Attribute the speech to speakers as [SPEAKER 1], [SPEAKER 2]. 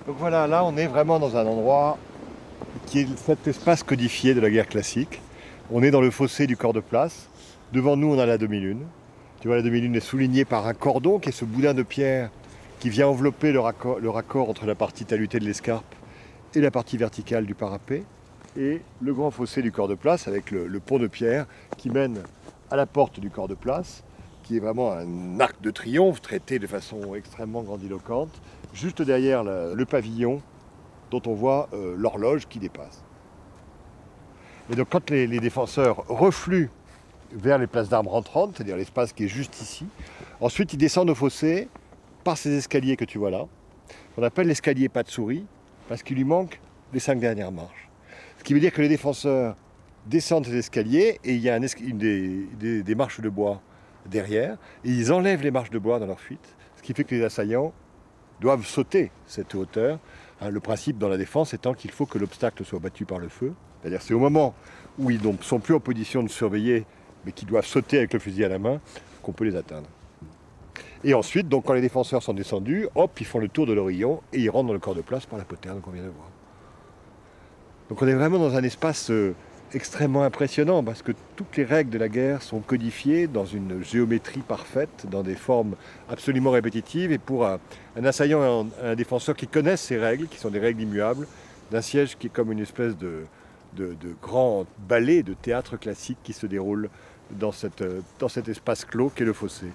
[SPEAKER 1] Donc voilà, là on est vraiment dans un endroit qui est cet espace codifié de la guerre classique. On est dans le fossé du corps de place. Devant nous, on a la demi-lune. Tu vois, la demi-lune est soulignée par un cordon qui est ce boudin de pierre qui vient envelopper le raccord entre la partie talutée de l'escarpe et la partie verticale du parapet. Et le grand fossé du corps de place avec le pont de pierre qui mène à la porte du corps de place, qui est vraiment un arc de triomphe traité de façon extrêmement grandiloquente, juste derrière le pavillon dont on voit l'horloge qui dépasse. Et donc quand les défenseurs refluent vers les places d'armes rentrantes, c'est-à-dire l'espace qui est juste ici, ensuite ils descendent au fossé par ces escaliers que tu vois là, qu'on appelle l'escalier pas de souris, parce qu'il lui manque les 5 dernières marches. Ce qui veut dire que les défenseurs descendent ces escaliers et il y a des marches de bois derrière, et ils enlèvent les marches de bois dans leur fuite, ce qui fait que les assaillants doivent sauter cette hauteur. Le principe dans la défense étant qu'il faut que l'obstacle soit battu par le feu. C'est-à-dire c'est au moment où ils ne sont plus en position de surveiller, mais qu'ils doivent sauter avec le fusil à la main, qu'on peut les atteindre. Et ensuite, donc, quand les défenseurs sont descendus, hop, ils font le tour de l'Orillon et ils rentrent dans le corps de place par la poterne qu'on vient de voir. Donc on est vraiment dans un espace extrêmement impressionnant parce que toutes les règles de la guerre sont codifiées dans une géométrie parfaite, dans des formes absolument répétitives. Et pour un assaillant et un défenseur qui connaissent ces règles, qui sont des règles immuables, d'un siège qui est comme une espèce de grand ballet de théâtre classique qui se déroule dans cet espace clos qu'est le fossé.